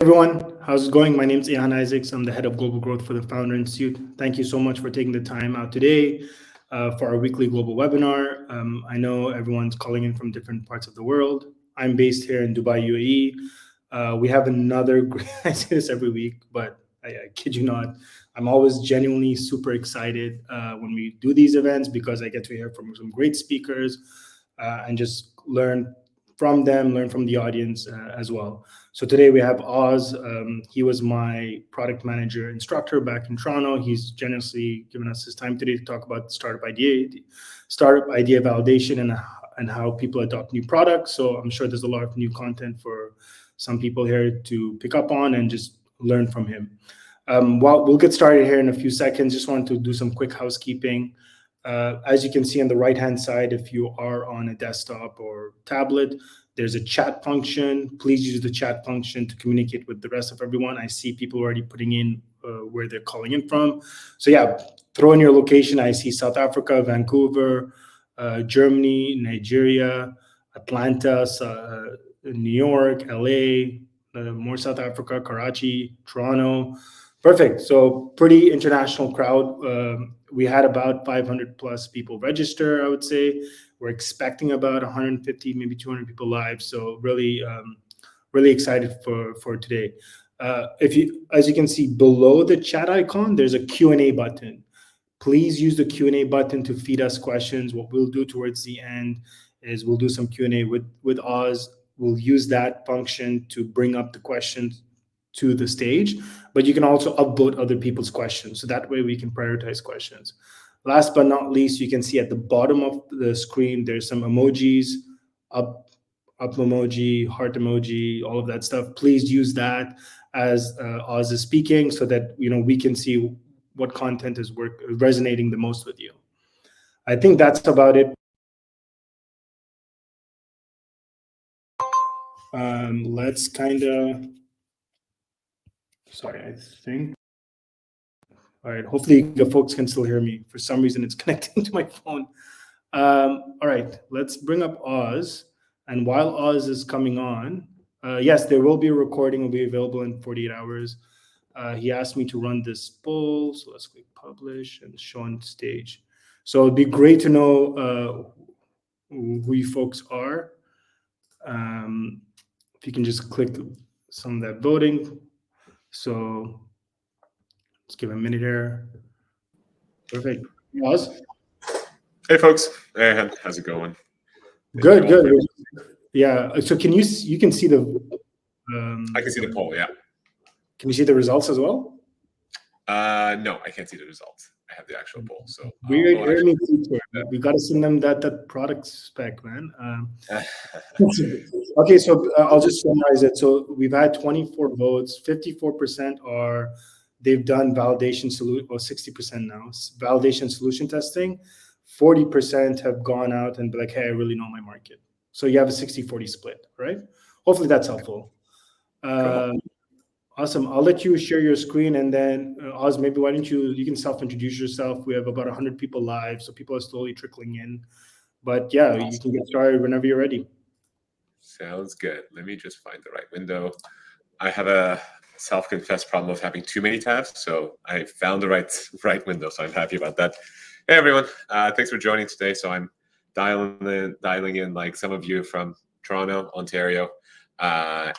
Everyone, how's it going? My name is Ihan Isaacs. I'm the head of global growth for the Founder Institute. Thank you so much for taking the time out today for our weekly global webinar. I know everyone's calling in from different parts of the world. I'm based here in Dubai, UAE. We have another great, I say this every week, but I kid you not. I'm always genuinely super excited when we do these events because I get to hear from some great speakers and just learn from them, learn from the audience as well. So today we have Oz. He was my product manager instructor back in Toronto. He's generously given us his time today to talk about startup idea validation, and how people adopt new products. So I'm sure there's a lot of new content for some people here to pick up on and just learn from him. Well, we'll get started here in a few seconds. Just want to do some quick housekeeping. As you can see on the right-hand side, if you are on a desktop or tablet, there's a chat function. Please use the chat function to communicate with the rest of everyone. I see people already putting in where they're calling in from. So yeah, throw in your location. I see South Africa, Vancouver, Germany, Nigeria, Atlanta, New York, LA, more South Africa, Karachi, Toronto. Perfect. So pretty international crowd. We had about 500 plus people register, I would say. We're expecting about 150, maybe 200 people live. So really, really excited for today. As you can see below the chat icon, there's a Q&A button. Please use the Q&A button to feed us questions. What we'll do towards the end is we'll do some Q&A with Oz. We'll use that function to bring up the questions to the stage, but you can also upvote other people's questions. So that way we can prioritize questions. Last but not least, you can see at the bottom of the screen, there's some emojis, up emoji, heart emoji, all of that stuff. Please use that as Oz is speaking so that we can see what content is resonating the most with you. I think that's about it. Let's kind of, sorry, I think. All right, hopefully the folks can still hear me. For some reason, it's connecting to my phone. All right, let's bring up Oz. And while Oz is coming on, yes, there will be a recording, will be available in 48 hours. He asked me to run this poll, so let's click publish and show on stage. So it'd be great to know who you folks are. If you can just click some of that voting. So let's give a minute here. Perfect. Oz? Hey, folks. Hey, how's it going? Good. Yeah. So you can see the. I can see the poll. Yeah. Can you see the results as well? No, I can't see the results. I have the actual poll. So we got to send them that product spec, man. Okay, so I'll just summarize it. So we've had 24 votes. 54% they've done validation solution, or 60% now validation solution testing. 40% have gone out and be like, hey, I really know my market. So you have a 60-40 split, right? Hopefully that's helpful. Cool. Awesome. I'll let you share your screen, and then Oz, maybe why don't you can self-introduce yourself. We have about 100 people live, so people are slowly trickling in. But yeah, awesome. You can get started whenever you're ready. Sounds good. Let me just find the right window. I have a self-confessed problem of having too many tabs, so I found the right window, so I'm happy about that. Hey, everyone. Thanks for joining today. So I'm dialing in like some of you from Toronto, Ontario.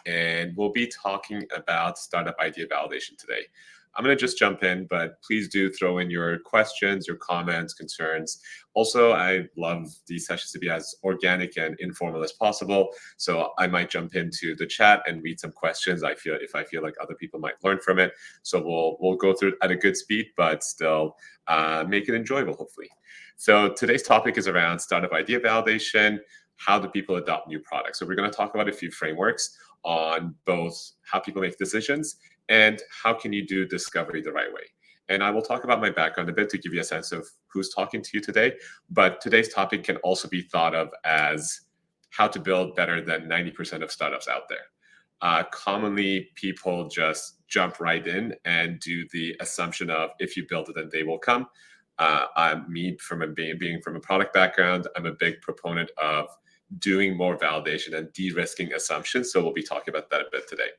And we'll be talking about startup idea validation today. I'm going to just jump in, but please do throw in your questions, your comments, concerns. Also, I love these sessions to be as organic and informal as possible. So I might jump into the chat and read some questions if I feel like other people might learn from it. So we'll go through it at a good speed, but still make it enjoyable, hopefully. So today's topic is around startup idea validation. How do people adopt new products? So we're going to talk about a few frameworks on both how people make decisions and how can you do discovery the right way. And I will talk about my background a bit to give you a sense of who's talking to you today. But today's topic can also be thought of as how to build better than 90% of startups out there. Commonly, people just jump right in and do the assumption of if you build it, then they will come. Being from a product background, I'm a big proponent of doing more validation and de-risking assumptions. So we'll be talking about that a bit today.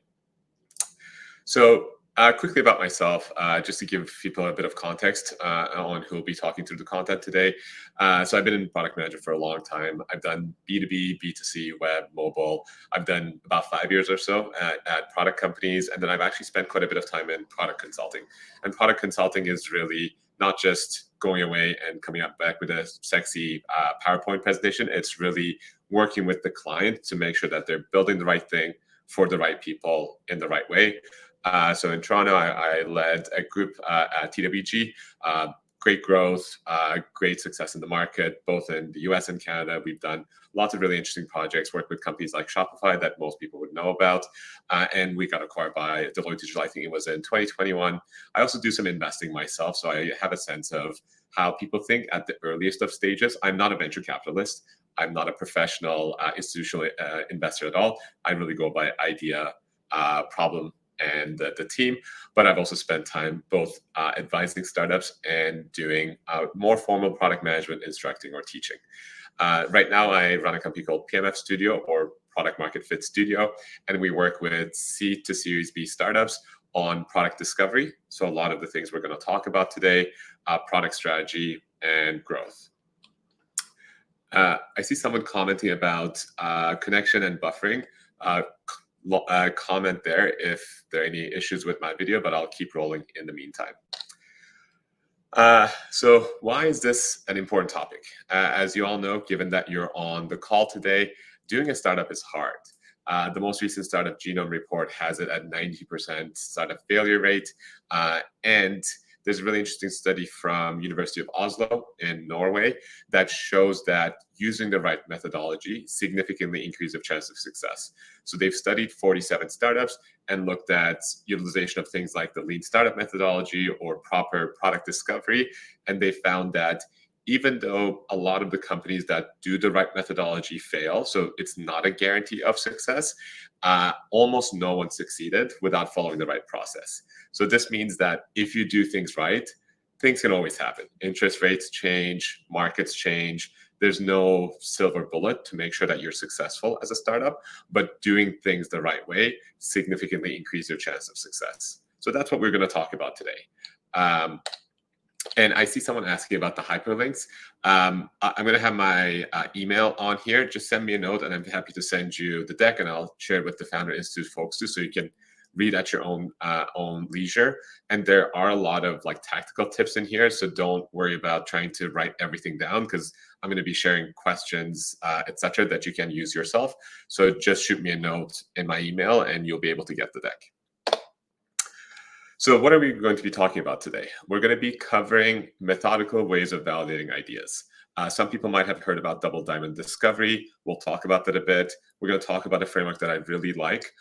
So quickly about myself, just to give people a bit of context on who will be talking through the content today. So I've been in product management for a long time. I've done B2B, B2C, web, mobile. I've done about 5 years or so at product companies. And then I've actually spent quite a bit of time in product consulting. And product consulting is really not just going away and coming up back with a sexy PowerPoint presentation. It's really working with the client to make sure that they're building the right thing for the right people in the right way. So in Toronto, I led a group at TWG. Great growth, great success in the market, both in the US and Canada. We've done lots of really interesting projects, worked with companies like Shopify that most people would know about. And we got acquired by Deloitte Digital, I think it was in 2021. I also do some investing myself, so I have a sense of how people think at the earliest of stages. I'm not a venture capitalist. I'm not a professional institutional investor at all. I really go by idea, problem, and the team, but I've also spent time both advising startups and doing more formal product management, instructing or teaching. Right now, I run a company called PMF Studio, or Product Market Fit Studio, and we work with C to Series B startups on product discovery. So a lot of the things we're going to talk about today, product strategy and growth. I see someone commenting about connection and buffering. Comment there if there are any issues with my video, but I'll keep rolling in the meantime. So why is this an important topic? As you all know, given that you're on the call today, doing a startup is hard. The most recent startup genome report has it at 90% startup failure rate. And there's a really interesting study from University of Oslo in Norway that shows that using the right methodology significantly increases the chance of success. So they've studied 47 startups and looked at utilization of things like the lean startup methodology or proper product discovery. And they found that even though a lot of the companies that do the right methodology fail, so it's not a guarantee of success, almost no one succeeded without following the right process. So this means that if you do things right, things can always happen. Interest rates change, markets change. There's no silver bullet to make sure that you're successful as a startup, but doing things the right way significantly increases your chance of success. So that's what we're going to talk about today. And I see someone asking about the hyperlinks. I'm going to have my email on here. Just send me a note and I'm happy to send you the deck, and I'll share it with the Founder Institute folks too, so you can read at your own leisure. And there are a lot of like tactical tips in here, so don't worry about trying to write everything down, because I'm going to be sharing questions, etc., that you can use yourself. So just shoot me a note in my email and you'll be able to get the deck. So what are we going to be talking about today? We're going to be covering methodical ways of validating ideas. Some people might have heard about double diamond discovery. We'll talk about that a bit. We're going to talk about a framework that I really like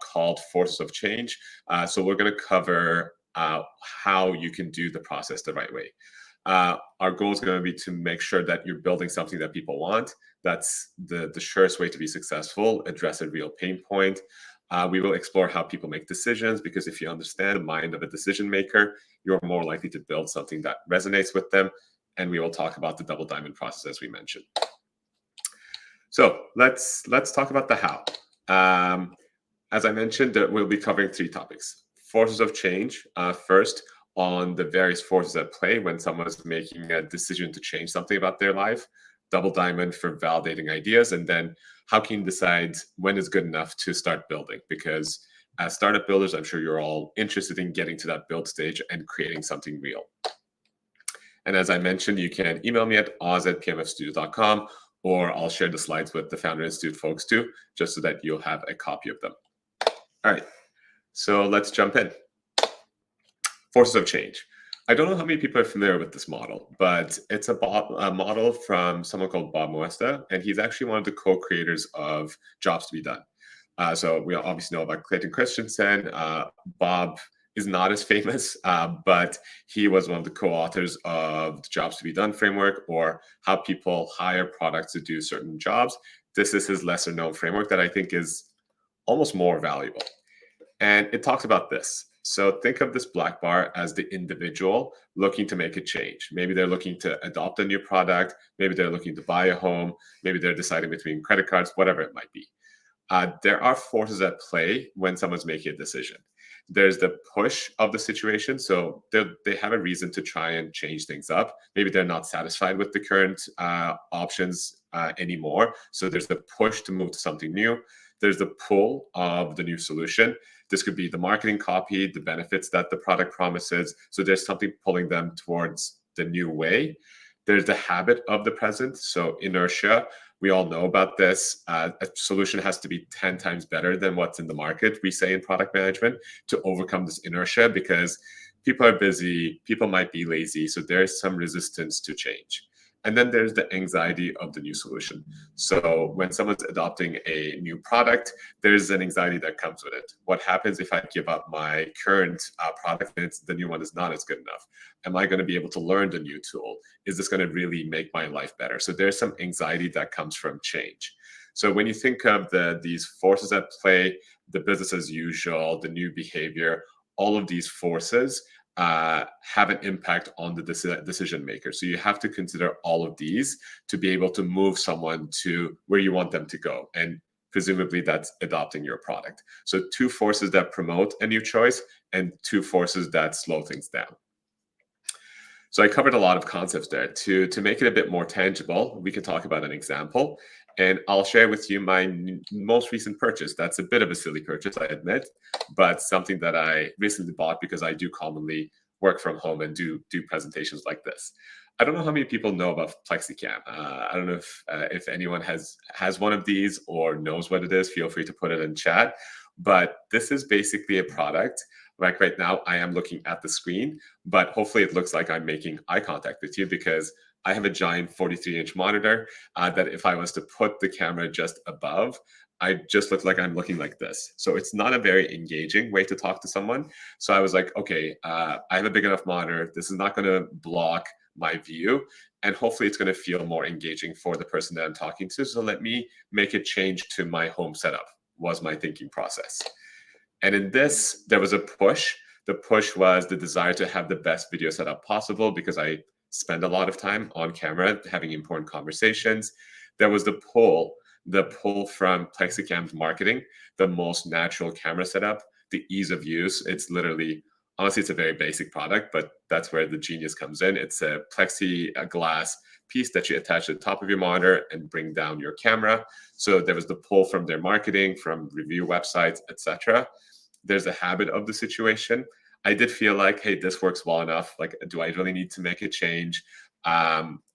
called forces of change. So we're going to cover how you can do the process the right way. Our goal is going to be to make sure that you're building something that people want. That's the surest way to be successful, address a real pain point. We will explore how people make decisions, because if you understand the mind of a decision maker, you're more likely to build something that resonates with them. And we will talk about the double diamond process, as we mentioned. So let's talk about the how. As I mentioned, we'll be covering 3 topics. Forces of change, first, on the various forces at play when someone is making a decision to change something about their life. Double diamond for validating ideas, and then how can you decide when is good enough to start building? Because as startup builders, I'm sure you're all interested in getting to that build stage and creating something real. And as I mentioned, you can email me at oz@pmfstudio.com, or I'll share the slides with the Founder Institute folks too, just so that you'll have a copy of them. All right, so let's jump in. Forces of change. I don't know how many people are familiar with this model, but it's a model from someone called Bob Moesta, and he's actually one of the co-creators of Jobs to Be Done. So we obviously know about Clayton Christensen. Bob is not as famous, but he was one of the co-authors of the Jobs to Be Done framework, or how people hire products to do certain jobs. This is his lesser known framework that I think is almost more valuable. And it talks about this. So think of this black bar as the individual looking to make a change. Maybe they're looking to adopt a new product. Maybe they're looking to buy a home. Maybe they're deciding between credit cards, whatever it might be. There are forces at play when someone's making a decision. There's the push of the situation. So they have a reason to try and change things up. Maybe they're not satisfied with the current options anymore. So there's the push to move to something new. There's the pull of the new solution. This could be the marketing copy, the benefits that the product promises. So there's something pulling them towards the new way. There's the habit of the present. So inertia, we all know about this. A solution has to be 10 times better than what's in the market, we say in product management, to overcome this inertia, because people are busy, people might be lazy. So there's some resistance to change. And then there's the anxiety of the new solution. So when someone's adopting a new product, there's an anxiety that comes with it. What happens if I give up my current product and the new one is not as good enough? Am I going to be able to learn the new tool? Is this going to really make my life better? So there's some anxiety that comes from change. So when you think of these forces at play, the business as usual, the new behavior, all of these forces have an impact on the decision maker. So you have to consider all of these to be able to move someone to where you want them to go. And presumably that's adopting your product. So 2 forces that promote a new choice and 2 forces that slow things down. So I covered a lot of concepts there. To make it a bit more tangible, we can talk about an example. And I'll share with you my most recent purchase. That's a bit of a silly purchase, I admit, but something that I recently bought because I do commonly work from home and do presentations like this. I don't know how many people know about FlexiCam. I don't know if anyone has one of these or knows what it is. Feel free to put it in chat. But this is basically a product. Like right now, I am looking at the screen, but hopefully it looks like I'm making eye contact with you, because I have a giant 43-inch monitor that if I was to put the camera just above, I just look like I'm looking like this. So it's not a very engaging way to talk to someone. So I was like, okay, I have a big enough monitor. This is not going to block my view. And hopefully it's going to feel more engaging for the person that I'm talking to. So let me make a change to my home setup, was my thinking process. And in this, there was a push. The push was the desire to have the best video setup possible, because I spend a lot of time on camera having important conversations. There was the pull from FlexiCam's marketing, the most natural camera setup, the ease of use. It's literally, honestly, it's a very basic product, but that's where the genius comes in. It's a plexiglass piece that you attach to the top of your monitor and bring down your camera. So there was the pull from their marketing, from review websites, etc. There's a habit of the situation. I did feel like, hey, this works well enough. Like, do I really need to make a change?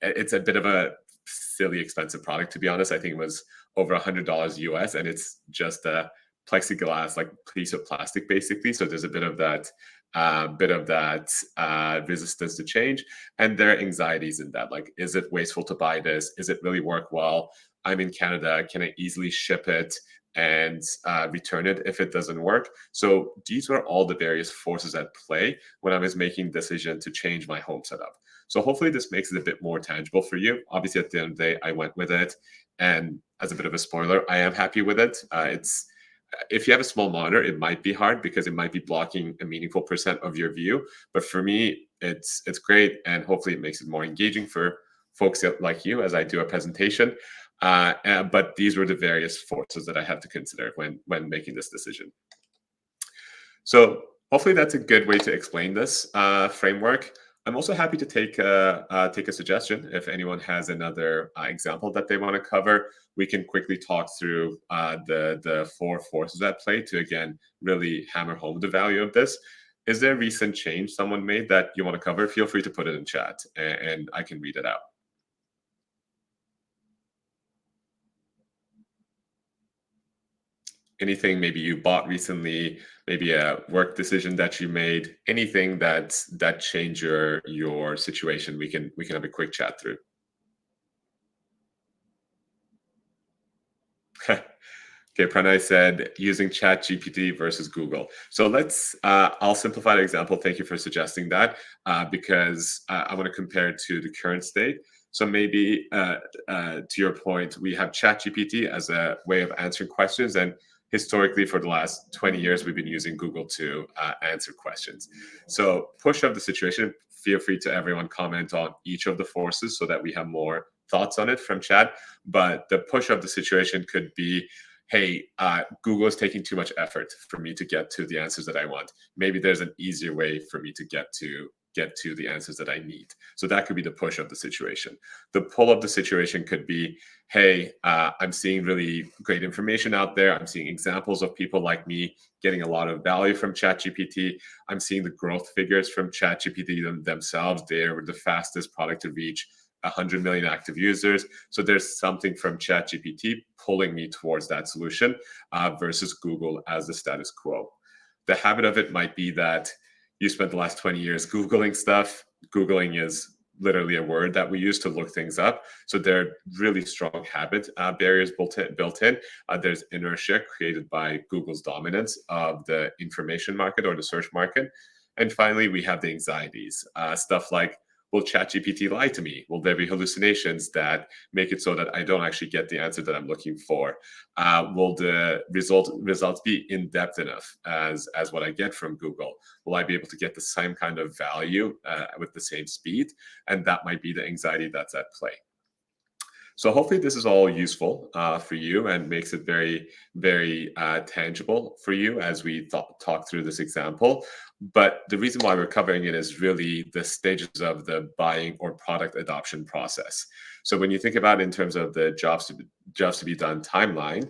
It's a bit of a silly expensive product, to be honest. I think it was over $100 US, and it's just a plexiglass, like piece of plastic, basically. So there's a bit of that resistance to change, and there are anxieties in that. Like, is it wasteful to buy this? Is it really work well? I'm in Canada. Can I easily ship it and return it if it doesn't work? So these were all the various forces at play when I was making decision to change my home setup. So hopefully this makes it a bit more tangible for you. Obviously, at the end of the day, I went with it, and as a bit of a spoiler, I am happy with it. It's if you have a small monitor, it might be hard because it might be blocking a meaningful percent of your view. But for me, it's great, and hopefully it makes it more engaging for folks like you as I do a presentation. But these were the various forces that I had to consider when making this decision. So hopefully that's a good way to explain this framework. I'm also happy to take a suggestion. If anyone has another example that they want to cover, we can quickly talk through the 4 forces at play to, again, really hammer home the value of this. Is there a recent change someone made that you want to cover? Feel free to put it in chat, and I can read it out. Anything maybe you bought recently, maybe a work decision that you made, anything that changed your situation, we can have a quick chat through. Okay, Pranay said using ChatGPT versus Google. So I'll simplify the example. Thank you for suggesting that, because I want to compare it to the current state. So maybe to your point, we have ChatGPT as a way of answering questions, and historically for the last 20 years, we've been using Google to answer questions. So push of the situation, feel free to everyone comment on each of the forces so that we have more thoughts on it from chat. But the push of the situation could be, hey, Google is taking too much effort for me to get to the answers that I want. Maybe there's an easier way for me to get to the answers that I need. So that could be the push of the situation. The pull of the situation could be, hey, I'm seeing really great information out there. I'm seeing examples of people like me getting a lot of value from ChatGPT. I'm seeing the growth figures from ChatGPT themselves. They're the fastest product to reach 100 million active users. So there's something from ChatGPT pulling me towards that solution versus Google as the status quo. The habit of it might be that you spent the last 20 years Googling stuff. Googling is literally a word that we use to look things up. So there are really strong habit barriers built in. There's inertia created by Google's dominance of the information market or the search market. And finally, we have the anxieties, stuff like, will ChatGPT lie to me? Will there be hallucinations that make it so that I don't actually get the answer that I'm looking for? Will the results be in depth enough as what I get from Google? Will I be able to get the same kind of value with the same speed? And that might be the anxiety that's at play. So hopefully this is all useful for you and makes it very, very tangible for you as we talk through this example. But the reason why we're covering it is really the stages of the buying or product adoption process. So when you think about it in terms of the jobs to be done timeline,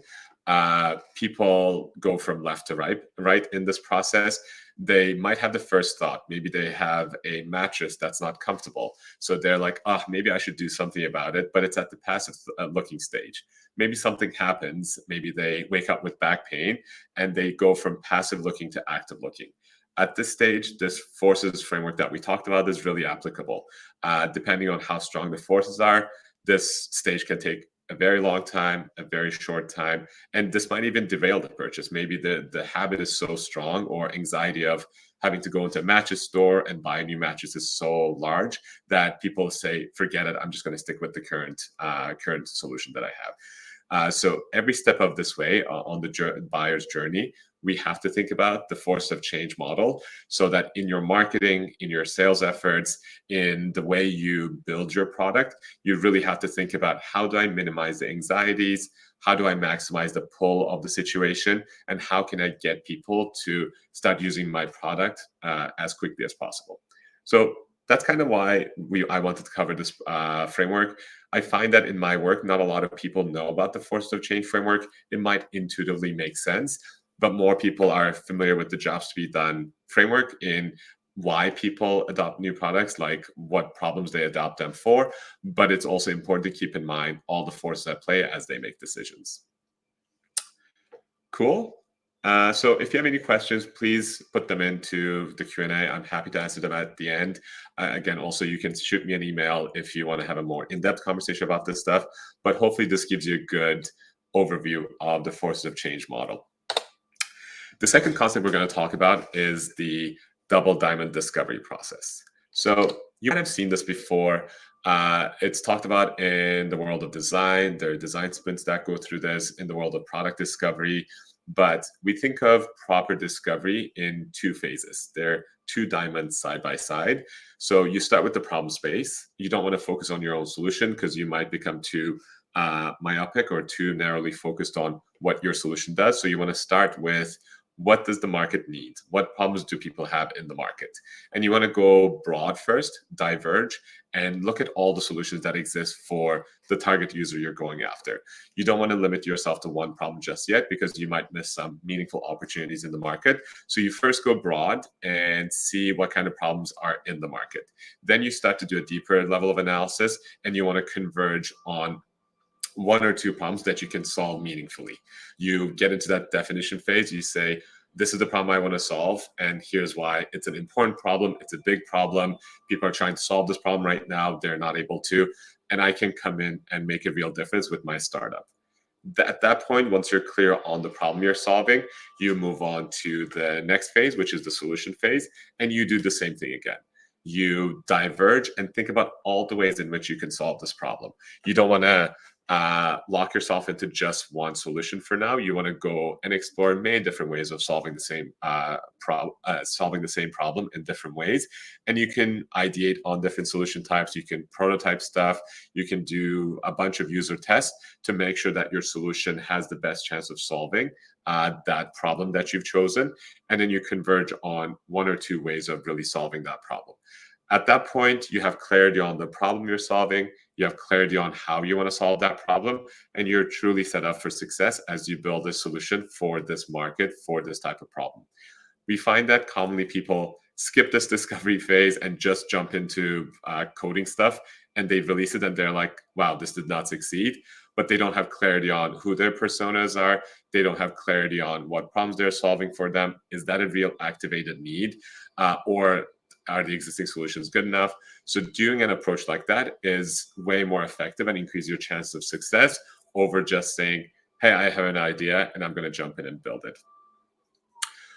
people go from left to right in this process. They might have the first thought. Maybe they have a mattress that's not comfortable. So they're like, maybe I should do something about it. But it's at the passive looking stage. Maybe something happens. Maybe they wake up with back pain and they go from passive looking to active looking. At this stage, this forces framework that we talked about is really applicable. Depending on how strong the forces are, this stage can take a very long time, a very short time, and this might even derail the purchase. Maybe the habit is so strong, or anxiety of having to go into a mattress store and buy a new mattress is so large that people say, forget it, I'm just going to stick with the current solution that I have. So every step of this way on the buyer's journey, we have to think about the force of change model, so that in your marketing, in your sales efforts, in the way you build your product, you really have to think about, how do I minimize the anxieties? How do I maximize the pull of the situation? And how can I get people to start using my product as quickly as possible? So that's kind of why I wanted to cover this framework. I find that in my work, not a lot of people know about the force of change framework. It might intuitively make sense, but more people are familiar with the jobs to be done framework in why people adopt new products, like what problems they adopt them for. But it's also important to keep in mind all the forces at play as they make decisions. Cool. So if you have any questions, please put them into the Q&A. I'm happy to answer them at the end. Again, also, you can shoot me an email if you want to have a more in-depth conversation about this stuff. But hopefully this gives you a good overview of the forces of change model. The second concept we're going to talk about is the double diamond discovery process. So you might have seen this before. It's talked about in the world of design. There are design sprints that go through this, in the world of product discovery. But we think of proper discovery in two phases. They're two diamonds side by side. So you start with the problem space. You don't want to focus on your own solution, because you might become too myopic or too narrowly focused on what your solution does. So you want to start with, what does the market need? What problems do people have in the market? And you want to go broad first, diverge, and look at all the solutions that exist for the target user you're going after. You don't want to limit yourself to one problem just yet, because you might miss some meaningful opportunities in the market. So you first go broad and see what kind of problems are in the market. Then you start to do a deeper level of analysis, and you want to converge on one or two problems that you can solve meaningfully. You get into that definition phase. You say, this is the problem I want to solve, and here's why. It's an important problem. It's a big problem. People are trying to solve this problem right now. They're not able to. And I can come in and make a real difference with my startup. At that point, once you're clear on the problem you're solving, you move on to the next phase, which is the solution phase, and you do the same thing again. You diverge and think about all the ways in which you can solve this problem. You don't want to lock yourself into just one solution for now. You want to go and explore many different ways of solving the same problem in different ways. And you can ideate on different solution types. You can prototype stuff. You can do a bunch of user tests to make sure that your solution has the best chance of solving that problem that you've chosen. And then you converge on one or two ways of really solving that problem. At that point, you have clarity on the problem you're solving, you have clarity on how you want to solve that problem, and you're truly set up for success as you build a solution for this market, for this type of problem. We find that commonly people skip this discovery phase and just jump into coding stuff, and they release it and they're like, wow, this did not succeed. But they don't have clarity on who their personas are. They don't have clarity on what problems they're solving for them. Is that a real activated need? Or are the existing solutions good enough? So doing an approach like that is way more effective and increase your chance of success over just saying, hey, I have an idea and I'm going to jump in and build it.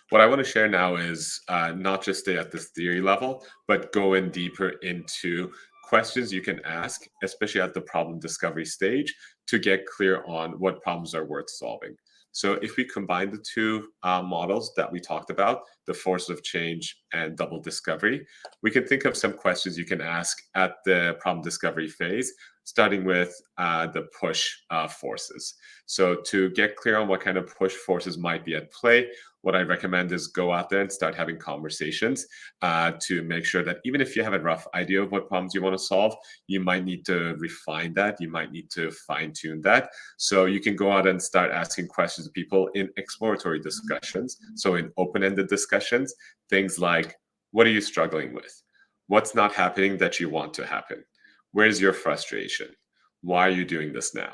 What I want to share now is not just stay at this theory level, but go in deeper into questions you can ask, especially at the problem discovery stage, to get clear on what problems are worth solving. So if we combine the two models that we talked about, the force of change and double discovery, we can think of some questions you can ask at the problem discovery phase, starting with the push forces. So to get clear on what kind of push forces might be at play, what I recommend is go out there and start having conversations to make sure that even if you have a rough idea of what problems you want to solve, you might need to refine that. You might need to fine tune that. So you can go out and start asking questions to people in exploratory discussions. So in open-ended discussions, things like, what are you struggling with? What's not happening that you want to happen? Where's your frustration? Why are you doing this now?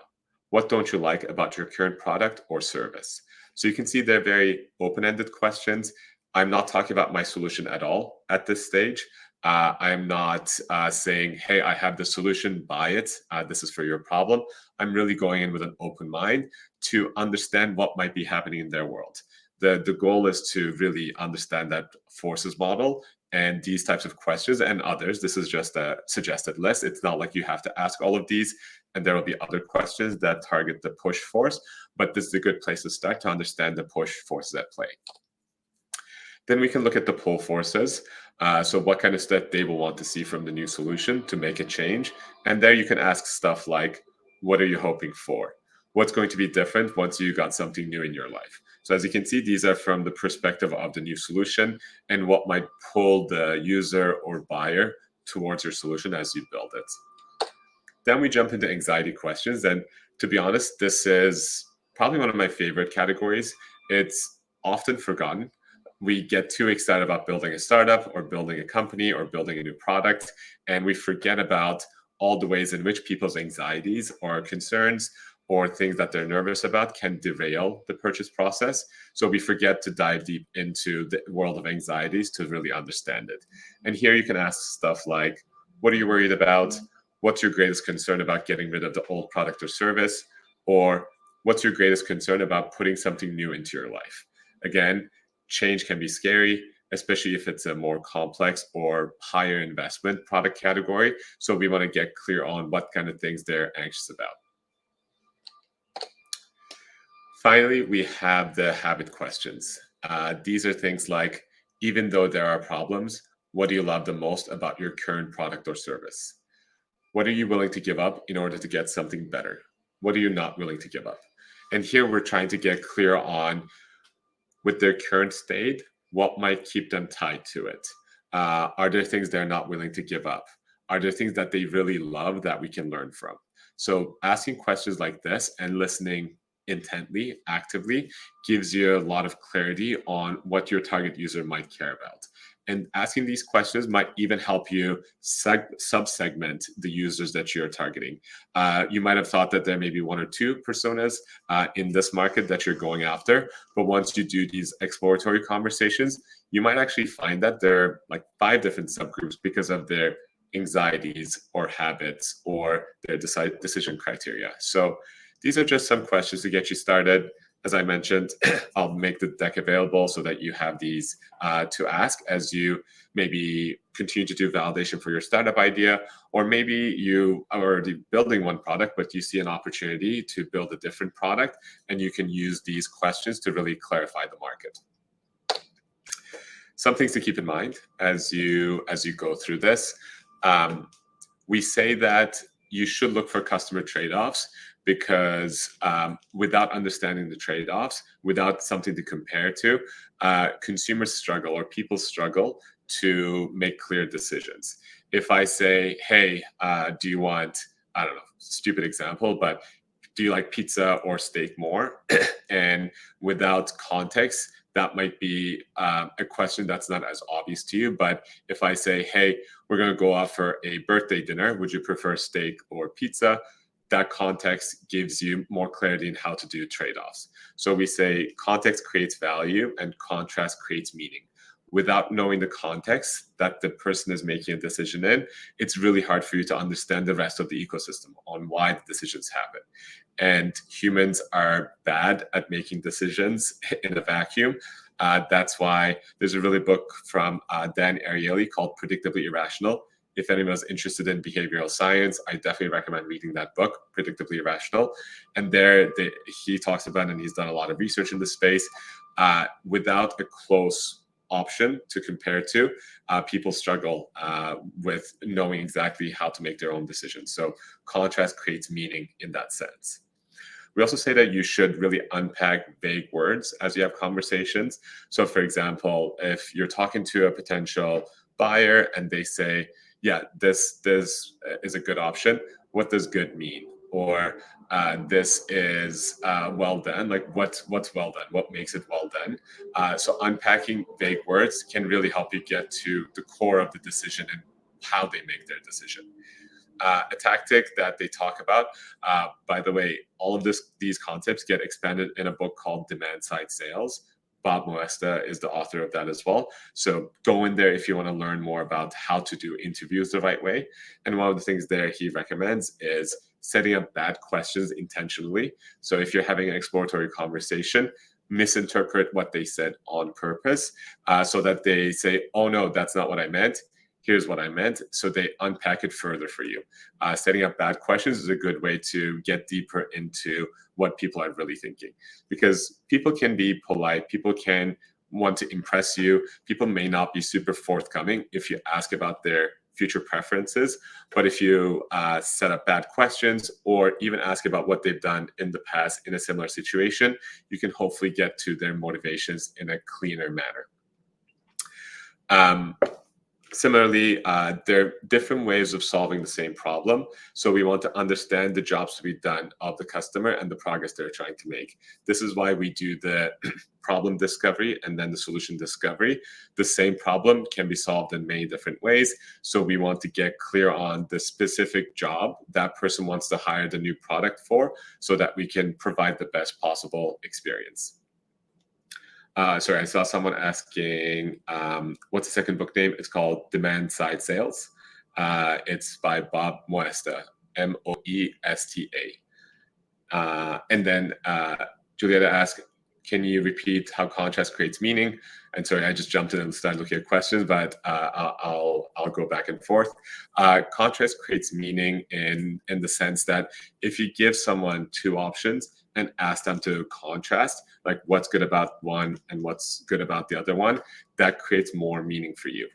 What don't you like about your current product or service? So you can see they're very open-ended questions. I'm not talking about my solution at all at this stage. I'm not saying, hey, I have the solution, buy it. This is for your problem. I'm really going in with an open mind to understand what might be happening in their world. The goal is to really understand that forces model and these types of questions and others. This is just a suggested list. It's not like you have to ask all of these, and there will be other questions that target the push force, but this is a good place to start to understand the push forces at play. Then we can look at the pull forces. So what kind of stuff they will want to see from the new solution to make a change. And there you can ask stuff like, what are you hoping for? What's going to be different once you got something new in your life? So as you can see, these are from the perspective of the new solution and what might pull the user or buyer towards your solution as you build it. Then we jump into anxiety questions. And to be honest, this is probably one of my favorite categories. It's often forgotten. We get too excited about building a startup or building a company or building a new product, and we forget about all the ways in which people's anxieties or concerns or things that they're nervous about can derail the purchase process. So we forget to dive deep into the world of anxieties to really understand it. And here you can ask stuff like, what are you worried about? What's your greatest concern about getting rid of the old product or service? Or what's your greatest concern about putting something new into your life? Again, change can be scary, especially if it's a more complex or higher investment product category. So we want to get clear on what kind of things they're anxious about. Finally, we have the habit questions. These are things like, even though there are problems, what do you love the most about your current product or service? What are you willing to give up in order to get something better? What are you not willing to give up? And here we're trying to get clear on, with their current state, what might keep them tied to it? Are there things they're not willing to give up? Are there things that they really love that we can learn from? So asking questions like this and listening intently, actively, gives you a lot of clarity on what your target user might care about. And asking these questions might even help you sub-segment the users that you're targeting. You might have thought that there may be one or two personas in this market that you're going after, but once you do these exploratory conversations, you might actually find that there are like 5 different subgroups because of their anxieties or habits or their decision criteria. So these are just some questions to get you started. as I mentioned, I'll make the deck available so that you have these to ask as you maybe continue to do validation for your startup idea, or maybe you are already building one product, but you see an opportunity to build a different product, and you can use these questions to really clarify the market. Some things to keep in mind as you go through this. We say that you should look for customer trade-offs because without understanding the trade-offs, without something to compare to, consumers struggle or people struggle to make clear decisions. If I say, hey, do you want, I don't know, stupid example, but do you like pizza or steak more? And without context, that might be a question that's not as obvious to you. But if I say, hey, we're going to go out for a birthday dinner, would you prefer steak or pizza? That context gives you more clarity in how to do trade-offs. So we say context creates value and contrast creates meaning. Without knowing the context that the person is making a decision in, it's really hard for you to understand the rest of the ecosystem on why the decisions happen. And humans are bad at making decisions in a vacuum. That's why there's a really book from Dan Ariely called Predictably Irrational. If anyone's interested in behavioral science, I definitely recommend reading that book, Predictably Irrational. And he talks about, and he's done a lot of research in this space, without a close option to compare to, people struggle with knowing exactly how to make their own decisions. So contrast creates meaning in that sense. We also say that you should really unpack vague words as you have conversations. So for example, if you're talking to a potential buyer and they say, yeah, this is a good option, what does good mean? Or this is well done. Like what's well done? What makes it well done? So unpacking vague words can really help you get to the core of the decision and how they make their decision. A tactic that they talk about, by the way, all of these concepts get expanded in a book called Demand Side Sales. Bob Moesta is the author of that as well. So go in there if you want to learn more about how to do interviews the right way. And one of the things there he recommends is setting up bad questions intentionally. So if you're having an exploratory conversation, misinterpret what they said on purpose so that they say, oh no, that's not what I meant. Here's what I meant. So they unpack it further for you. Setting up bad questions is a good way to get deeper into what people are really thinking. Because people can be polite, people can want to impress you, people may not be super forthcoming if you ask about their future preferences. But if you set up bad questions or even ask about what they've done in the past in a similar situation, you can hopefully get to their motivations in a cleaner manner. Similarly, there are different ways of solving the same problem. So we want to understand the jobs to be done of the customer and the progress they're trying to make. This is why we do the problem discovery and then the solution discovery. The same problem can be solved in many different ways. So we want to get clear on the specific job that person wants to hire the new product for so that we can provide the best possible experience. Sorry, I saw someone asking, what's the second book name? It's called Demand Side Sales. It's by Bob Moesta, Moesta. And then Julieta asked, can you repeat how contrast creates meaning? And sorry, I just jumped in and started looking at questions, but I'll go back and forth. Contrast creates meaning in the sense that if you give someone two options and ask them to contrast, like what's good about one and what's good about the other one, that creates more meaning for you.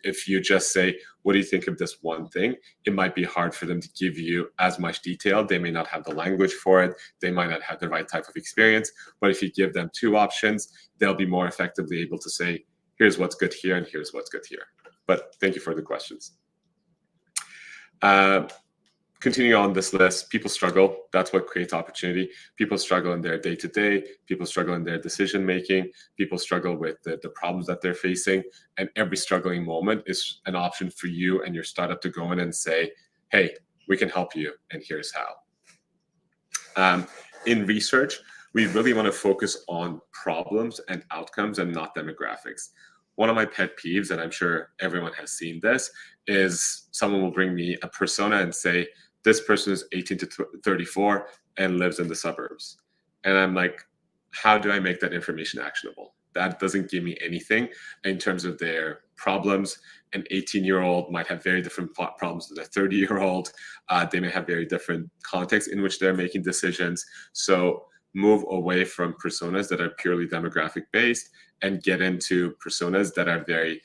If you just say, what do you think of this one thing? It might be hard for them to give you as much detail. They may not have the language for it. They might not have the right type of experience. But if you give them two options, they'll be more effectively able to say, here's what's good here and here's what's good here. But thank you for the questions. Continuing on this list, people struggle. That's what creates opportunity. People struggle in their day-to-day. People struggle in their decision-making. People struggle with the problems that they're facing. And every struggling moment is an option for you and your startup to go in and say, hey, we can help you, and here's how. In research, we really want to focus on problems and outcomes and not demographics. One of my pet peeves, and I'm sure everyone has seen this, is someone will bring me a persona and say, this person is 18 to 34 and lives in the suburbs. And I'm like, how do I make that information actionable? That doesn't give me anything in terms of their problems. An 18-year-old might have very different problems than a 30-year-old. They may have very different contexts in which they're making decisions. So move away from personas that are purely demographic based and get into personas that are very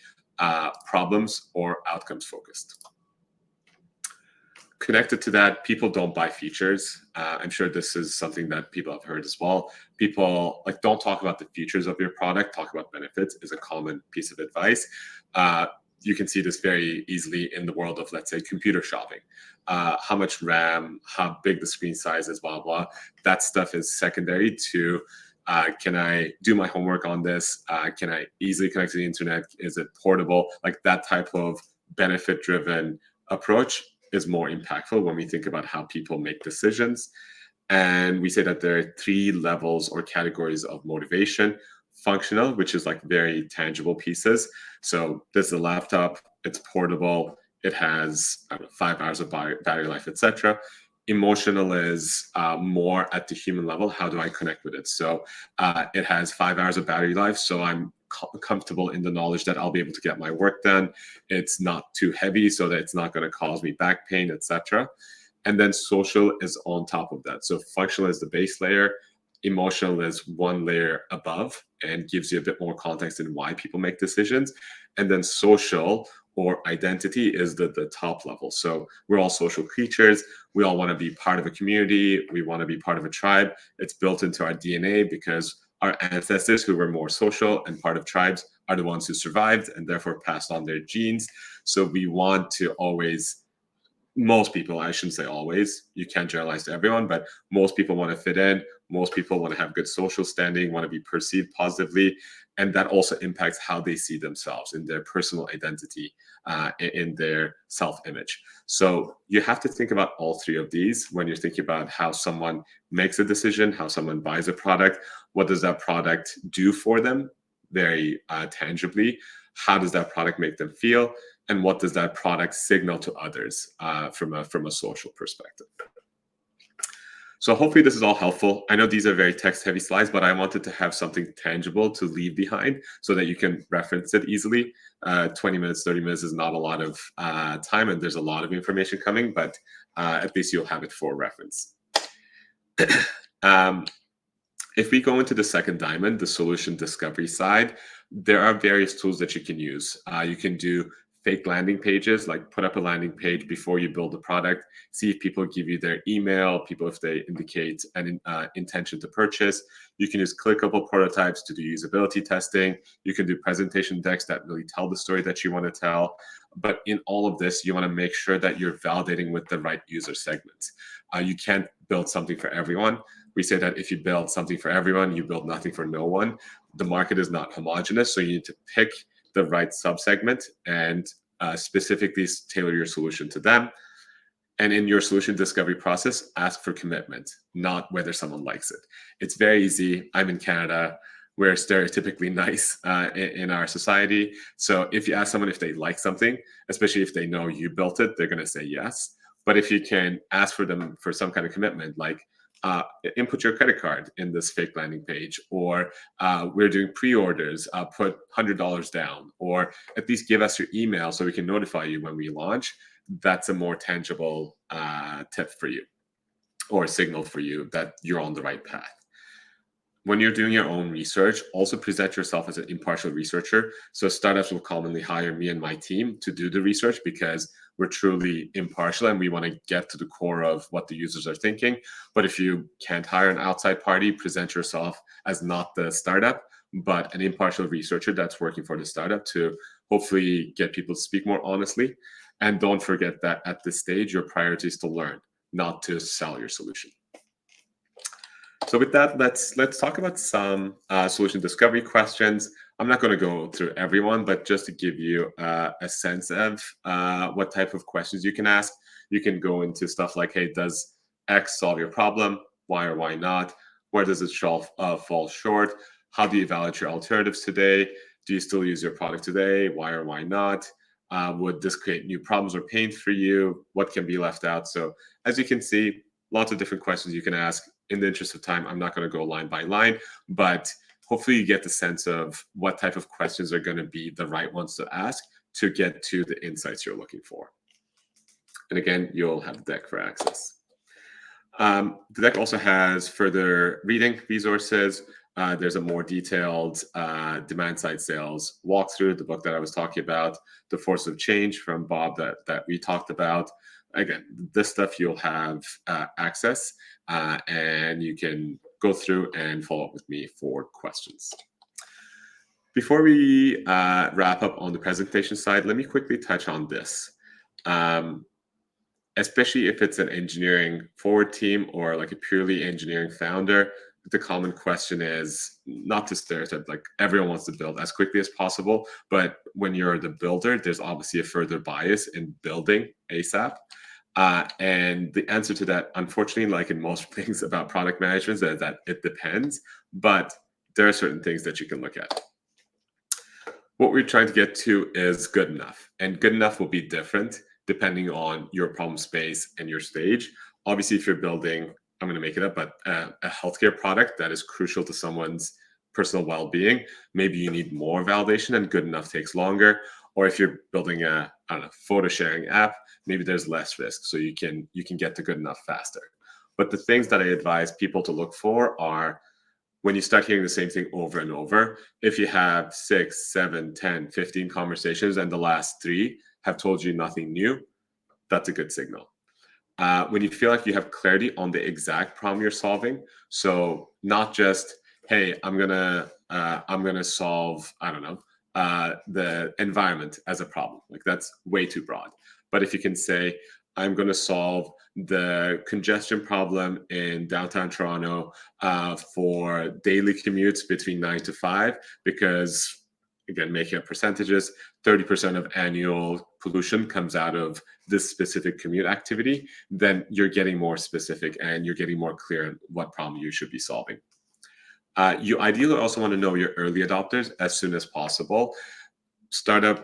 problems or outcomes focused. Connected to that, people don't buy features. I'm sure this is something that people have heard as well. People don't talk about the features of your product, talk about benefits is a common piece of advice. You can see this very easily in the world of, let's say, computer shopping. How much RAM, how big the screen size is, blah, blah. That stuff is secondary to can I do my homework on this? Can I easily connect to the internet? Is it portable? Like that type of benefit-driven approach is more impactful when we think about how people make decisions. And we say that there are 3 levels or categories of motivation. Functional, which is like very tangible pieces. So this is a laptop, it's portable, it has 5 hours of battery life, etc. Emotional is more at the human level. How do I connect with it? So it has 5 hours of battery life, so I'm comfortable in the knowledge that I'll be able to get my work done. It's not too heavy, so that it's not going to cause me back pain, etc. And then social is on top of that. So functional is the base layer. Emotional is one layer above and gives you a bit more context in why people make decisions. And then social or identity is the top level. So we're all social creatures. We all want to be part of a community. We want to be part of a tribe. It's built into our DNA because our ancestors who were more social and part of tribes are the ones who survived and therefore passed on their genes. So we want to always, most people, I shouldn't say always, you can't generalize to everyone, but most people want to fit in. Most people want to have good social standing, want to be perceived positively. And that also impacts how they see themselves in their personal identity, in their self-image. So you have to think about all 3 of these when you're thinking about how someone makes a decision, how someone buys a product. What does that product do for them very tangibly? How does that product make them feel? And what does that product signal to others from a social perspective? So hopefully this is all helpful. I know these are very text-heavy slides, but I wanted to have something tangible to leave behind so that you can reference it easily. 20 minutes, 30 minutes is not a lot of time, and there's a lot of information coming, but at least you'll have it for reference. If we go into the second diamond, the solution discovery side, there are various tools that you can use. You can do fake landing pages, like put up a landing page before you build the product, see if people give you their email, people if they indicate an intention to purchase. You can use clickable prototypes to do usability testing. You can do presentation decks that really tell the story that you want to tell. But in all of this, you want to make sure that you're validating with the right user segments. You can't build something for everyone. We say that if you build something for everyone, you build nothing for no one. The market is not homogenous, so you need to pick the right subsegment and specifically tailor your solution to them. And in your solution discovery process, ask for commitment, not whether someone likes it. It's very easy. I'm in Canada. We're stereotypically nice in our society. So if you ask someone if they like something, especially if they know you built it, they're going to say yes. But if you can ask for them for some kind of commitment, like input your credit card in this fake landing page, or we're doing pre-orders, put $100 down, or at least give us your email so we can notify you when we launch. That's a more tangible tip for you or signal for you that you're on the right path. When you're doing your own research, also present yourself as an impartial researcher. So startups will commonly hire me and my team to do the research because we're truly impartial and we want to get to the core of what the users are thinking. But if you can't hire an outside party, present yourself as not the startup, but an impartial researcher that's working for the startup to hopefully get people to speak more honestly. And don't forget that at this stage, your priority is to learn, not to sell your solution. So with that, let's talk about some solution discovery questions. I'm not going to go through everyone, but just to give you a sense of what type of questions you can ask, you can go into stuff like, hey, does X solve your problem? Why or why not? Where does it fall short? How do you evaluate your alternatives today? Do you still use your product today? Why or why not? Would this create new problems or pain for you? What can be left out? So as you can see, lots of different questions you can ask. in the interest of time, I'm not going to go line by line, but hopefully you get the sense of what type of questions are going to be the right ones to ask to get to the insights you're looking for. And again, you'll have the deck for access. The deck also has further reading resources. There's a more detailed demand-side sales walkthrough, the book that I was talking about, The Force of Change from Bob that we talked about. Again, this stuff you'll have access, and you can go through and follow up with me for questions. Before we wrap up on the presentation side, let me quickly touch on this. Especially if it's an engineering forward team or like a purely engineering founder, the common question is not to stereotype, like everyone wants to build as quickly as possible. But when you're the builder, there's obviously a further bias in building ASAP. And the answer to that, unfortunately, like in most things about product management, is that it depends. But there are certain things that you can look at. What we're trying to get to is good enough. And good enough will be different depending on your problem space and your stage. Obviously, if you're building, I'm going to make it up, but a healthcare product that is crucial to someone's personal well-being, maybe you need more validation and good enough takes longer. Or if you're building a, I don't know, photo sharing app, maybe there's less risk, so you can get to good enough faster. But the things that I advise people to look for are when you start hearing the same thing over and over, if you have 6, 7, 10, 15 conversations and the last 3 have told you nothing new, that's a good signal. When you feel like you have clarity on the exact problem you're solving, so not just, hey, I'm gonna solve, I don't know, the environment as a problem. Like that's way too broad. But if you can say, I'm going to solve the congestion problem in downtown Toronto for daily commutes between 9 to 5, because again, making up percentages, 30% of annual pollution comes out of this specific commute activity, then you're getting more specific and you're getting more clear on what problem you should be solving. You ideally also want to know your early adopters as soon as possible.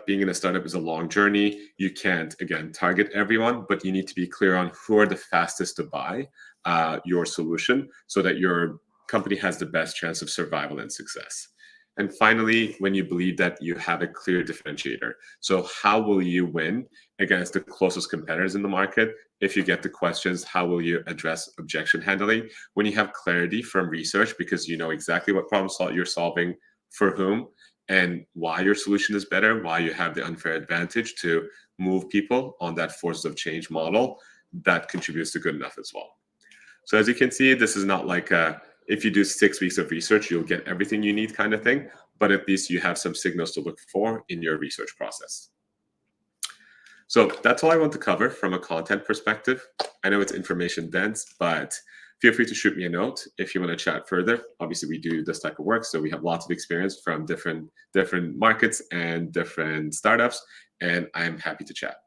Being in a startup is a long journey. You can't, again, target everyone, but you need to be clear on who are the fastest to buy your solution so that your company has the best chance of survival and success. And finally, when you believe that you have a clear differentiator. So how will you win against the closest competitors in the market? If you get the questions, how will you address objection handling? When you have clarity from research, because you know exactly what problem you're solving for whom, and why your solution is better, why you have the unfair advantage to move people on that force of change model, that contributes to good enough as well. So as you can see, this is not like if you do 6 weeks of research, you'll get everything you need kind of thing, but at least you have some signals to look for in your research process. So that's all I want to cover from a content perspective. I know it's information dense, but feel free to shoot me a note if you want to chat further. Obviously, we do this type of work, so we have lots of experience from different markets and different startups, and I'm happy to chat.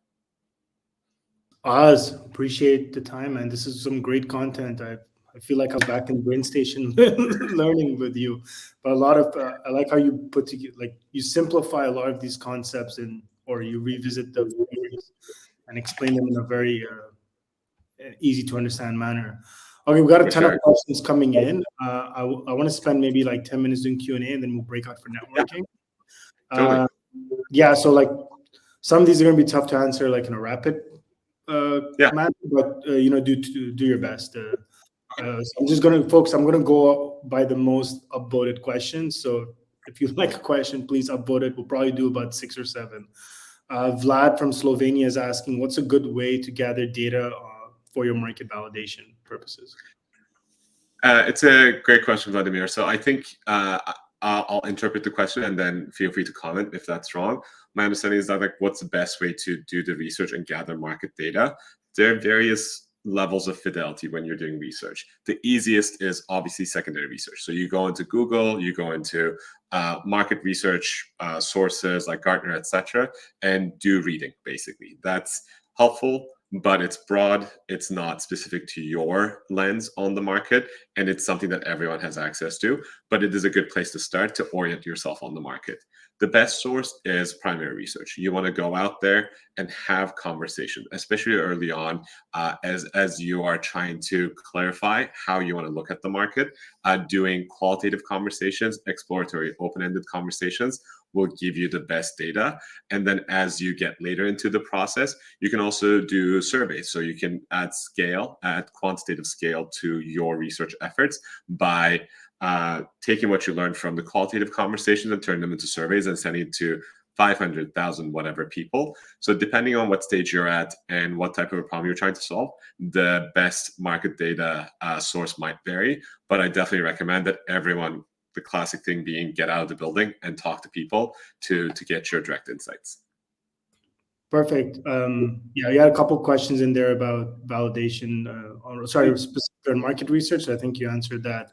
Oz, appreciate the time, and this is some great content. I feel like I was back in Brain Station learning with you. But a lot of I like how you put together, like you simplify a lot of these concepts, or you revisit the theories and explain them in a very easy to understand manner. Okay, we got a ton of questions coming in. I want to spend maybe like 10 minutes doing Q&A, and then we'll break out for networking. Totally. Yeah, so like some of these are going to be tough to answer like in a rapid manner, but do your best. So I'm just going to focus. I'm going to go by the most upvoted questions. So if you like a question, please upvote it. We'll probably do about 6 or 7. Vlad from Slovenia is asking, what's a good way to gather data for your market validation purposes? It's a great question, Vladimir. So I think I'll interpret the question and then feel free to comment if that's wrong. My understanding is that like, what's the best way to do the research and gather market data? There are various levels of fidelity when you're doing research. The easiest is obviously secondary research. So you go into Google, you go into market research sources like Gartner, etc., and do reading, basically. That's helpful, but it's broad. It's not specific to your lens on the market, and it's something that everyone has access to, but it is a good place to start to orient yourself on the market. The best source is primary research. You want to go out there and have conversation, especially early on, as you are trying to clarify how you want to look at the market. Doing qualitative conversations, exploratory, open-ended conversations will give you the best data. And then as you get later into the process, you can also do surveys. So you can add quantitative scale to your research efforts by taking what you learned from the qualitative conversations and turn them into surveys and sending it to 500,000 whatever people. So depending on what stage you're at and what type of a problem you're trying to solve, the best market data source might vary. But I definitely recommend that everyone, the classic thing being get out of the building and talk to people to get your direct insights. Perfect. Yeah, you had a couple questions in there about validation, specific on market research. I think you answered that.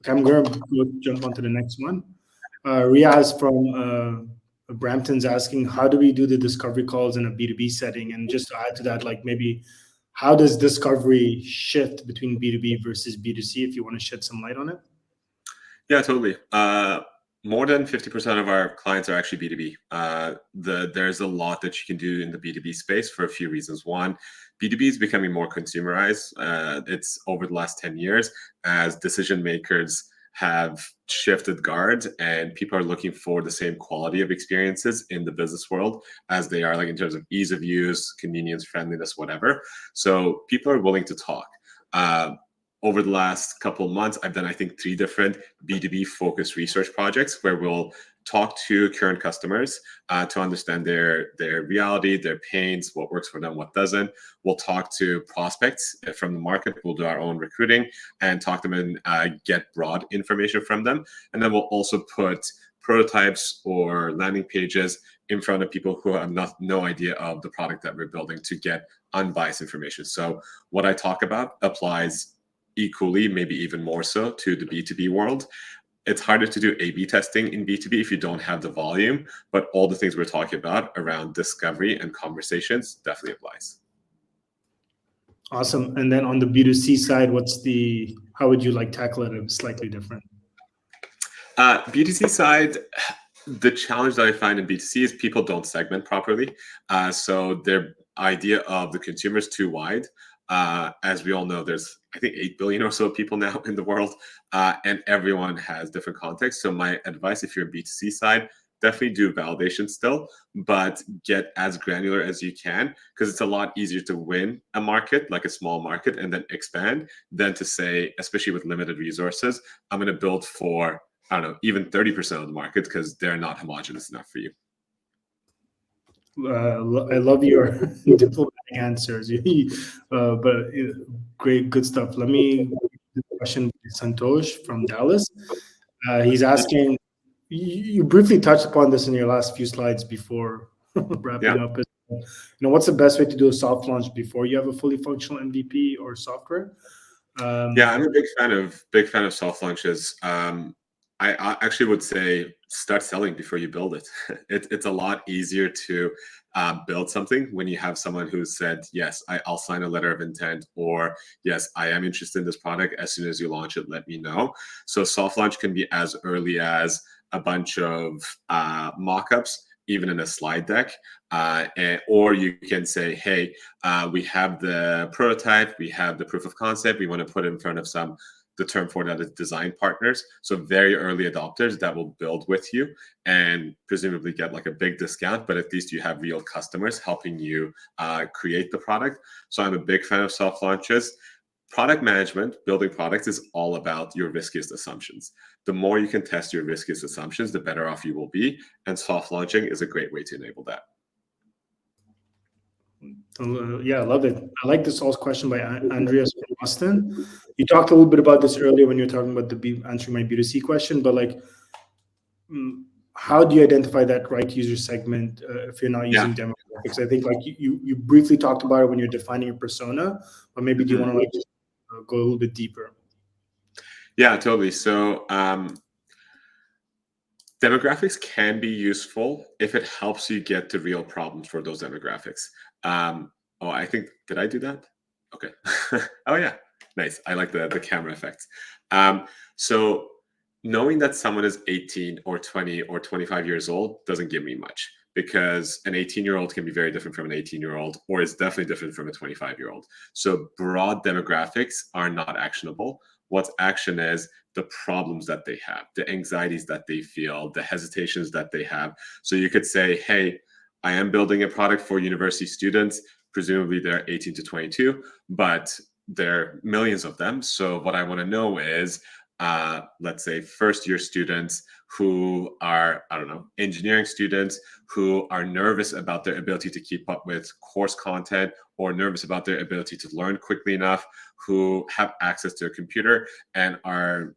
Okay, I'm going to jump on to the next one. Riaz from Brampton's asking, how do we do the discovery calls in a B2B setting? And just to add to that, like maybe how does discovery shift between B2B versus B2C, if you want to shed some light on it? Yeah, totally. More than 50% of our clients are actually B2B. There's a lot that you can do in the B2B space for a few reasons. One, B2B is becoming more consumerized. It's over the last 10 years as decision makers have shifted guard and people are looking for the same quality of experiences in the business world as they are like in terms of ease of use, convenience, friendliness, whatever. So people are willing to talk. Over the last couple of months, I've done, I think, 3 different B2B focused research projects where we'll talk to current customers to understand their reality, their pains, what works for them, what doesn't. We'll talk to prospects from the market. We'll do our own recruiting and talk to them and get broad information from them. And then we'll also put prototypes or landing pages in front of people who have no idea of the product that we're building to get unbiased information. So what I talk about applies equally, maybe even more so, to the B2B world. It's harder to do A/B testing in B2B if you don't have the volume, but all the things we're talking about around discovery and conversations definitely applies. Awesome. And then on the B2C side, how would you like tackle it slightly different? B2C side, the challenge that I find in B2C is people don't segment properly. So their idea of the consumer is too wide. As we all know, there's, I think, 8 billion or so people now in the world, and everyone has different contexts. So my advice, if you're a B2C side, definitely do validation still, but get as granular as you can, because it's a lot easier to win a market, like a small market, and then expand than to say, especially with limited resources, I'm going to build for, I don't know, even 30% of the market because they're not homogenous enough for you. I love your diplomatic answers, but great, good stuff. Let me question Santosh from Dallas. He's asking, you briefly touched upon this in your last few slides before wrapping up. What's the best way to do a soft launch before you have a fully functional MVP or software? Yeah, I'm a big fan of soft launches. I actually would say start selling before you build it. It's a lot easier to build something when you have someone who said, yes, I'll sign a letter of intent, or yes, I am interested in this product. As soon as you launch it, let me know. So soft launch can be as early as a bunch of mock-ups, even in a slide deck, or you can say, hey, we have the prototype, we have the proof of concept, we want to put it in front of the term for that is design partners. So very early adopters that will build with you and presumably get like a big discount, but at least you have real customers helping you create the product. So I'm a big fan of soft launches. Product management, building products, is all about your riskiest assumptions. The more you can test your riskiest assumptions, the better off you will be. And soft launching is a great way to enable that. Yeah, I love it. I like this also question by Andreas from Boston. You talked a little bit about this earlier when you were talking about answering my B2C question, but like, how do you identify that right user segment if you're not using demographics? I think like you briefly talked about it when you're defining your persona, but maybe do you want to like just go a little bit deeper? Yeah, totally. So demographics can be useful if it helps you get to real problems for those demographics. I think, did I do that? Okay. Oh yeah, nice. I like the camera effects. So knowing that someone is 18 or 20 or 25 years old doesn't give me much, because an 18-year-old can be very different from an 18-year-old, or is definitely different from a 25-year-old. So broad demographics are not actionable. What's action is the problems that they have, the anxieties that they feel, the hesitations that they have. So you could say, hey, I am building a product for university students. Presumably they're 18 to 22, but there are millions of them. So what I want to know is, let's say, first year students who are, I don't know, engineering students who are nervous about their ability to keep up with course content, or nervous about their ability to learn quickly enough, who have access to a computer and are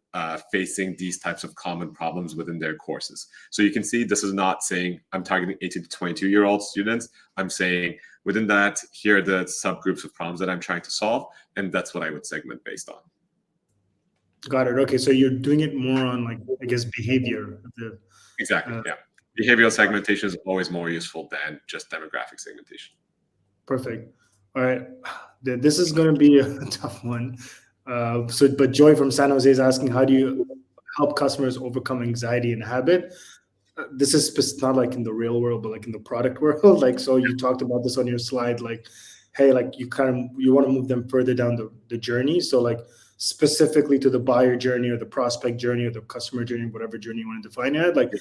facing these types of common problems within their courses. So you can see this is not saying I'm targeting 18 to 22-year-old students. I'm saying within that, here are the subgroups of problems that I'm trying to solve, and that's what I would segment based on. Got it. Okay, so you're doing it more on, like, I guess, behavior. Exactly. Yeah. Behavioral segmentation is always more useful than just demographic segmentation. Perfect. All right, this is going to be a tough one. But Joy from San Jose is asking, how do you help customers overcome anxiety and habit? This is not like in the real world, but like in the product world. Like, so you talked about this on your slide, like, hey, like you want to move them further down the journey. So like specifically to the buyer journey or the prospect journey or the customer journey, whatever journey you want to define it, like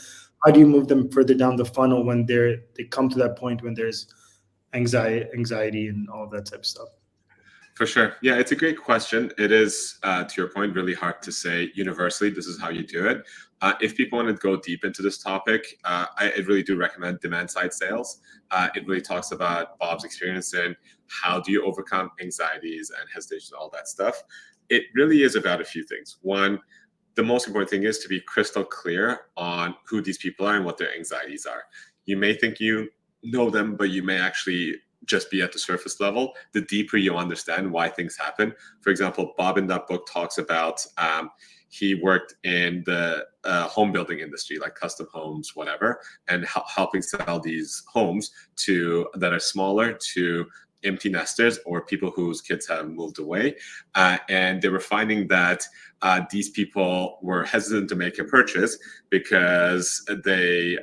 how do you move them further down the funnel when they come to that point when there's anxiety and all that type of stuff? For sure. Yeah, it's a great question. It is, to your point, really hard to say universally this is how you do it. If people want to go deep into this topic, I really do recommend demand side sales. It really talks about Bob's experience in how do you overcome anxieties and hesitation, all that stuff. It really is about a few things. One, the most important thing is to be crystal clear on who these people are and what their anxieties are. You may think you know them, but you may actually just be at the surface level. The deeper you understand why things happen. For example, Bob in that book talks about he worked in the home building industry, like custom homes, whatever, and helping sell these homes that are smaller to empty nesters or people whose kids have moved away. And they were finding that these people were hesitant to make a purchase because they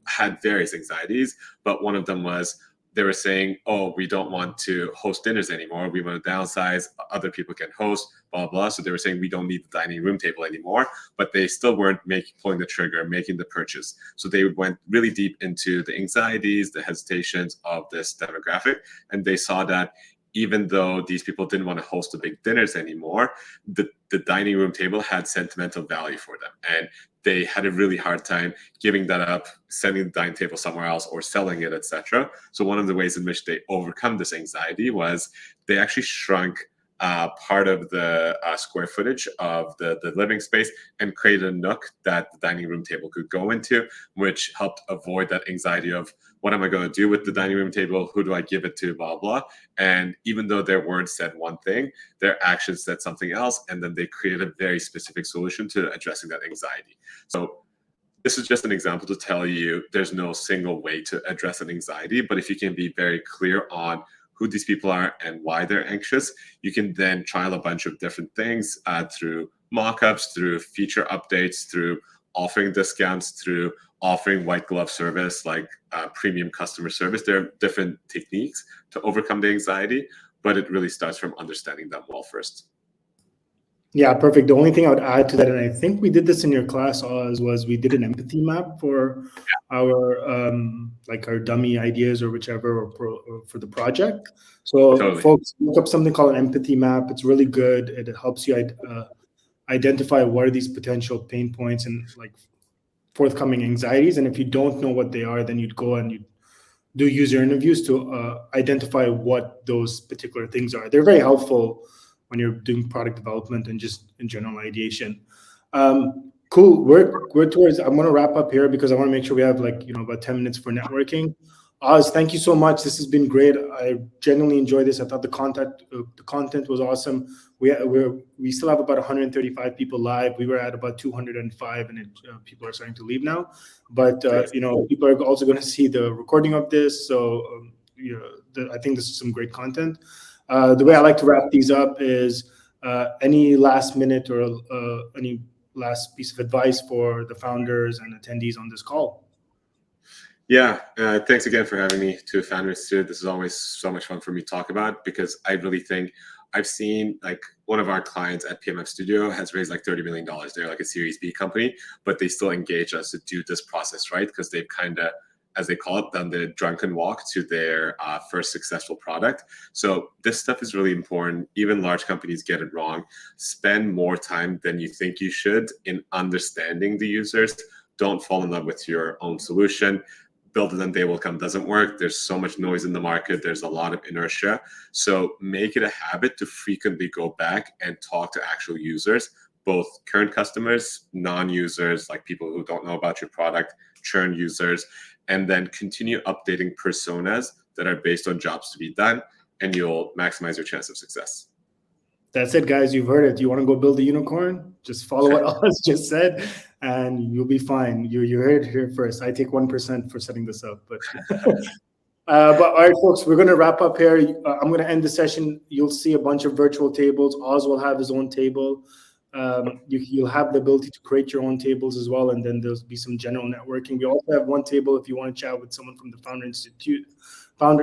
had various anxieties. But one of them was, they were saying, oh, we don't want to host dinners anymore. We want to downsize. Other people can host, blah, blah. So they were saying we don't need the dining room table anymore, but they still weren't pulling the trigger, making the purchase. So they went really deep into the anxieties, the hesitations of this demographic. And they saw that even though these people didn't want to host the big dinners anymore, the dining room table had sentimental value for them. And they had a really hard time giving that up, sending the dining table somewhere else or selling it, etc. So one of the ways in which they overcome this anxiety was they actually shrunk part of the square footage of the living space and created a nook that the dining room table could go into, which helped avoid that anxiety of, what am I going to do with the dining room table? Who do I give it to? Blah, blah. And even though their words said one thing, their actions said something else. And then they created a very specific solution to addressing that anxiety. So this is just an example to tell you there's no single way to address an anxiety. But if you can be very clear on who these people are and why they're anxious, you can then trial a bunch of different things through mock-ups, through feature updates, through offering discounts, through offering white glove service like premium customer service. There are different techniques to overcome the anxiety, but it really starts from understanding them well first. Yeah, perfect. The only thing I would add to that, and I think we did this in your class, Oz, was we did an empathy map for our like our dummy ideas or whichever, or for the project. So Totally. folks, look up something called an empathy map. It's really good. It helps you identify what are these potential pain points and like forthcoming anxieties. And if you don't know what they are, then you'd go and you do user interviews to identify what those particular things are. They're very helpful when you're doing product development and just in general ideation. Cool. We're towards. I'm going to wrap up here because I want to make sure we have about 10 minutes for networking. Oz, thank you so much. This has been great. I genuinely enjoyed this. I thought the content was awesome. We still have about 135 people live. We were at about 205, and people are starting to leave now. But people are also going to see the recording of this. So I think this is some great content. The way I like to wrap these up is any last minute or any last piece of advice for the founders and attendees on this call? Yeah, thanks again for having me to Founders Institute. This is always so much fun for me to talk about, because I really think I've seen, like, one of our clients at PMF Studio has raised like $30 million. They're like a Series B company, but they still engage us to do this process, right? Because they've kind of, as they call it, done the drunken walk to their first successful product. So this stuff is really important. Even large companies get it wrong. Spend more time than you think you should in understanding the users. Don't fall in love with your own solution. Build it and they will come doesn't work. There's so much noise in the market. There's a lot of inertia. So make it a habit to frequently go back and talk to actual users, both current customers, non-users, like people who don't know about your product, churn users, and then continue updating personas that are based on jobs to be done, and you'll maximize your chance of success. That's it, guys. You've heard it. You want to go build a unicorn? Just follow what Oz just said, and you'll be fine. You heard it here first. I take 1% for setting this up, but all right, folks, we're going to wrap up here. I'm going to end the session. You'll see a bunch of virtual tables. Oz will have his own table. You'll have the ability to create your own tables as well, and then there'll be some general networking. We also have one table if you want to chat with someone from the Founder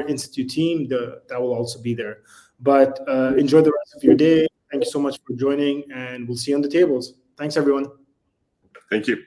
Institute team. That will also be there. But enjoy the rest of your day. Thank you so much for joining, and we'll see you on the tables. Thanks, everyone. Thank you.